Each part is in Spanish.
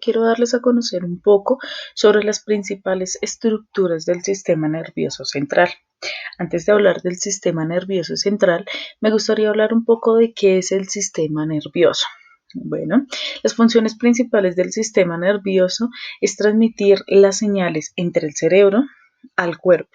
Quiero darles a conocer un poco sobre las principales estructuras del sistema nervioso central. Antes de hablar del sistema nervioso central, me gustaría hablar un poco de qué es el sistema nervioso. Bueno, las funciones principales del sistema nervioso es transmitir las señales entre el cerebro al cuerpo.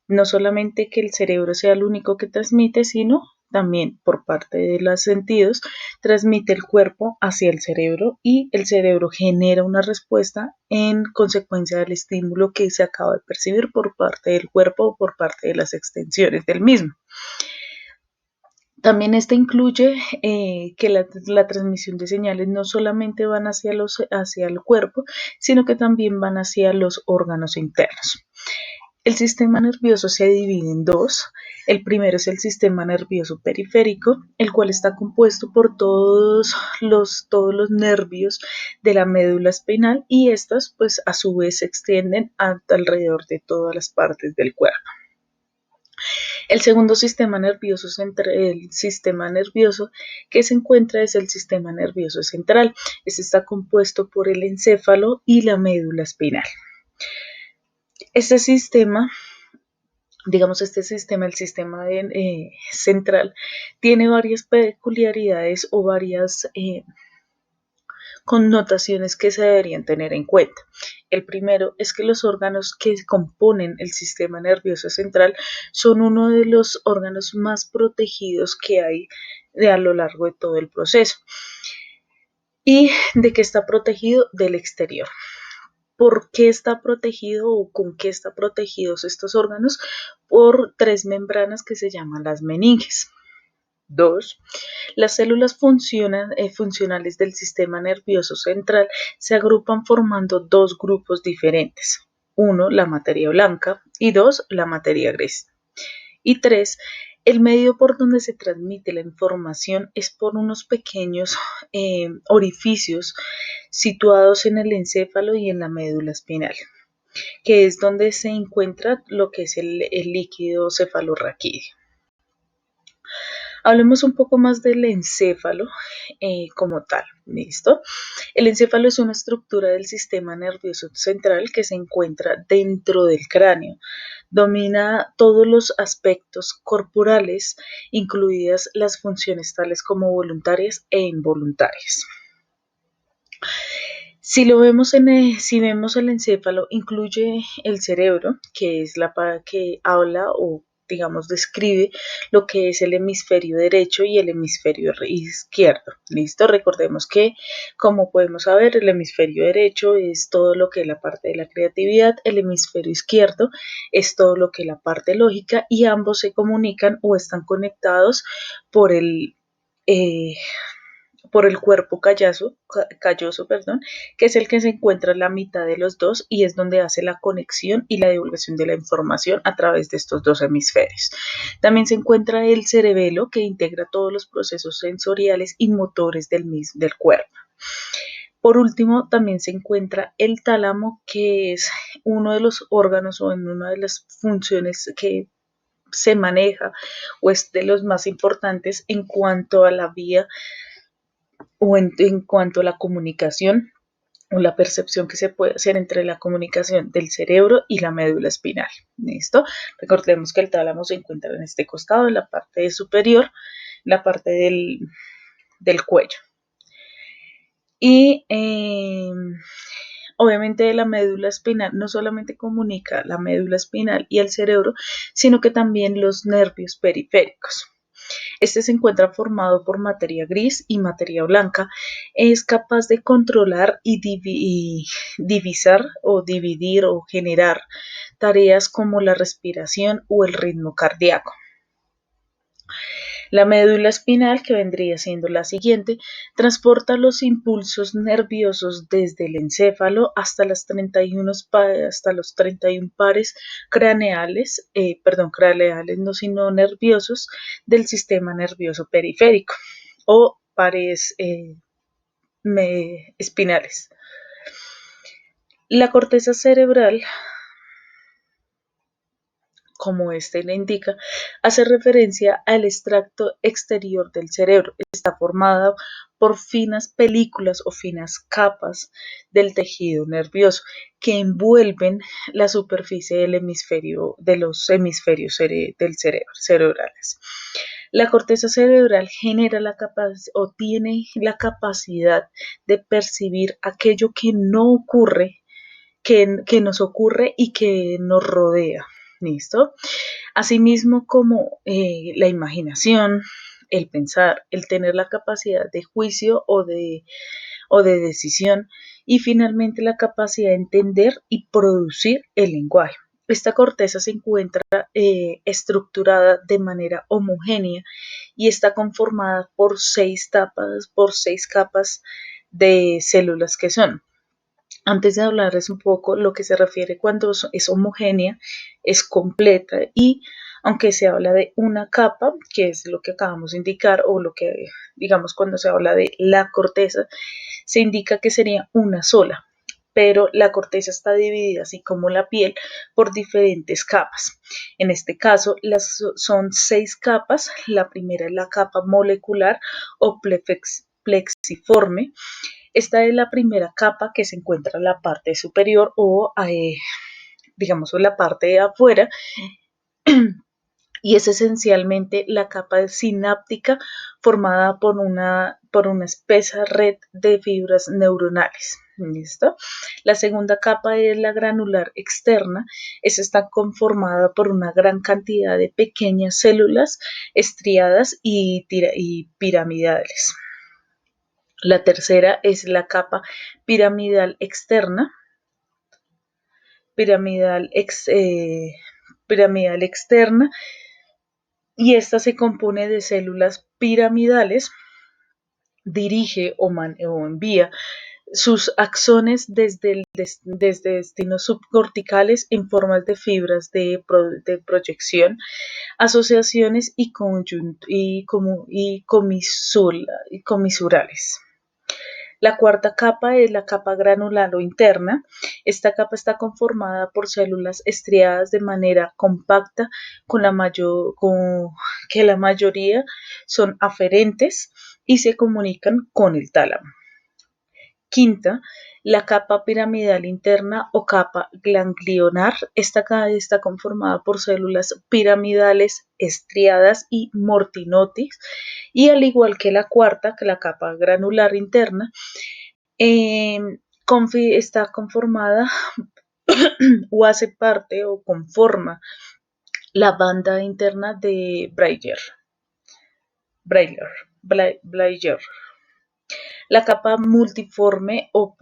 No solamente que el cerebro sea el único que transmite, sino también por parte de los sentidos, transmite el cuerpo hacia el cerebro y el cerebro genera una respuesta en consecuencia del estímulo que se acaba de percibir por parte del cuerpo o por parte de las extensiones del mismo. También incluye que la transmisión de señales no solamente van hacia el cuerpo, sino que también van hacia los órganos internos. El sistema nervioso se divide en dos. El primero es el sistema nervioso periférico, el cual está compuesto por todos los nervios de la médula espinal y estas pues a su vez se extienden alrededor de todas las partes del cuerpo. El segundo sistema nervioso que se encuentra es el sistema nervioso central. Este está compuesto por el encéfalo y la médula espinal. Este sistema, el sistema central, tiene varias peculiaridades o varias connotaciones que se deberían tener en cuenta. El primero es que los órganos que componen el sistema nervioso central son uno de los órganos más protegidos que hay a lo largo de todo el proceso. ¿Y de qué está protegido? Del exterior. ¿Por qué está protegido o con qué están protegidos estos órganos? Por tres membranas que se llaman las meninges. 2. Las células funcionales del sistema nervioso central se agrupan formando dos grupos diferentes. 1. La materia blanca y 2. La materia gris. Y 3. El medio por donde se transmite la información es por unos pequeños orificios situados en el encéfalo y en la médula espinal, que es donde se encuentra lo que es el líquido cefalorraquídeo. Hablemos un poco más del encéfalo como tal, ¿listo? El encéfalo es una estructura del sistema nervioso central que se encuentra dentro del cráneo. Domina todos los aspectos corporales, incluidas las funciones tales como voluntarias e involuntarias. Si vemos el encéfalo, incluye el cerebro, que es la parte que habla o describe lo que es el hemisferio derecho y el hemisferio izquierdo. ¿Listo? Recordemos que, como podemos saber, el hemisferio derecho es todo lo que es la parte de la creatividad, el hemisferio izquierdo es todo lo que es la parte lógica y ambos se comunican o están conectados por el cuerpo calloso, que es el que se encuentra en la mitad de los dos y es donde hace la conexión y la divulgación de la información a través de estos dos hemisferios. También se encuentra el cerebelo, que integra todos los procesos sensoriales y motores del cuerpo. Por último, también se encuentra el tálamo, que es uno de los órganos o en una de las funciones que se maneja o es de los más importantes en cuanto a la vía o en cuanto a la comunicación o la percepción que se puede hacer entre la comunicación del cerebro y la médula espinal. ¿Listo? Recordemos que el tálamo se encuentra en este costado, en la parte superior, en la parte del cuello. Y obviamente la médula espinal no solamente comunica la médula espinal y el cerebro, sino que también los nervios periféricos. Este se encuentra formado por materia gris y materia blanca. Es capaz de controlar y divisar o dividir o generar tareas como la respiración o el ritmo cardíaco. La médula espinal, que vendría siendo la siguiente, transporta los impulsos nerviosos desde el encéfalo hasta los 31 pares craneales, no sino nerviosos del sistema nervioso periférico o pares espinales. La corteza cerebral como este le indica, hace referencia al extracto exterior del cerebro. Está formada por finas películas o finas capas del tejido nervioso que envuelven la superficie del hemisferio, de los hemisferios del cerebro, cerebrales. La corteza cerebral genera la capacidad o tiene la capacidad de percibir aquello que no ocurre, que nos ocurre y que nos rodea. ¿Listo? Asimismo como la imaginación, el pensar, el tener la capacidad de juicio o de decisión y finalmente la capacidad de entender y producir el lenguaje. Esta corteza se encuentra estructurada de manera homogénea y está conformada por seis capas de células que son. Antes de hablarles un poco lo que se refiere cuando es homogénea, es completa y aunque se habla de una capa, que es lo que acabamos de indicar, o lo que digamos cuando se habla de la corteza, se indica que sería una sola, pero la corteza está dividida, así como la piel, por diferentes capas. En este caso, son seis capas. La primera es la capa molecular o plexiforme. Esta es la primera capa que se encuentra en la parte superior o, digamos, en la parte de afuera y es esencialmente la capa sináptica formada por una espesa red de fibras neuronales. ¿Listo? La segunda capa es la granular externa. Esta está conformada por una gran cantidad de pequeñas células estriadas y piramidales. La tercera es la capa piramidal externa, piramidal, piramidal externa, y esta se compone de células piramidales, dirige o envía sus axones desde destinos subcorticales en formas de fibras de proyección, asociaciones y comisurales. La cuarta capa es la capa granular o interna. Esta capa está conformada por células estriadas de manera compacta, que la mayoría son aferentes y se comunican con el tálamo. Quinta, la capa piramidal interna o capa ganglionar. Esta está conformada por células piramidales estriadas y mortinotis. Y al igual que la cuarta, que la capa granular interna, eh, está conformada o hace parte o conforma la banda interna de Brailler. La capa multiforme o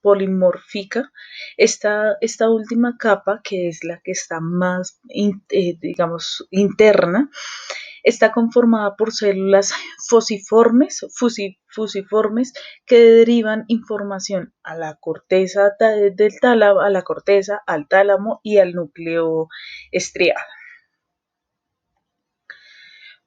polimórfica, esta última capa, que es la que está más, digamos, interna, está conformada por células fusiformes que derivan información a la corteza del tálamo, a la corteza, al tálamo y al núcleo estriado.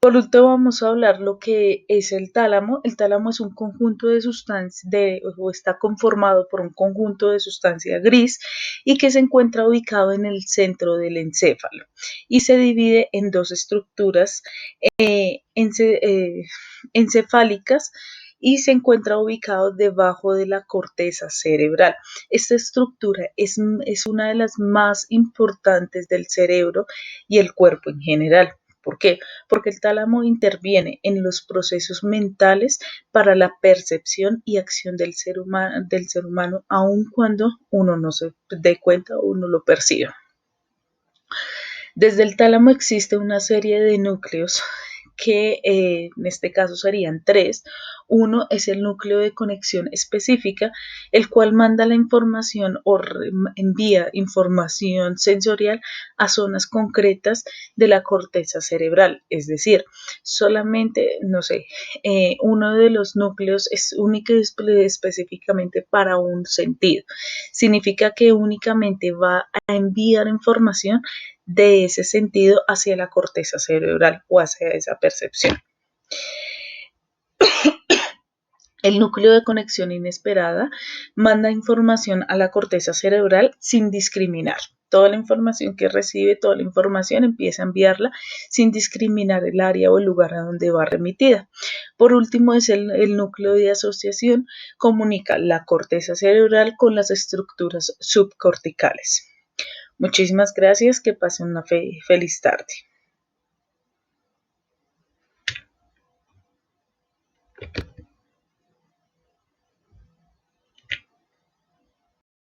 Por último, vamos a hablar lo que es el tálamo. El tálamo es un conjunto de sustancias, o está conformado por un conjunto de sustancia gris y que se encuentra ubicado en el centro del encéfalo y se divide en dos estructuras encefálicas y se encuentra ubicado debajo de la corteza cerebral. Esta estructura es una de las más importantes del cerebro y el cuerpo en general. ¿Por qué? Porque el tálamo interviene en los procesos mentales para la percepción y acción del ser humano, aun cuando uno no se dé cuenta o uno lo perciba. Desde el tálamo existe una serie de núcleos que en este caso serían tres. Uno es el núcleo de conexión específica, el cual manda la información o envía información sensorial a zonas concretas de la corteza cerebral. Es decir, solamente, no sé, uno de los núcleos es único y específicamente para un sentido. Significa que únicamente va a enviar información de ese sentido hacia la corteza cerebral o hacia esa percepción. El núcleo de conexión inesperada manda información a la corteza cerebral sin discriminar. Toda la información que recibe, toda la información empieza a enviarla sin discriminar el área o el lugar a donde va remitida. Por último, es el núcleo de asociación, comunica la corteza cerebral con las estructuras subcorticales. Muchísimas gracias, que pasen una feliz tarde.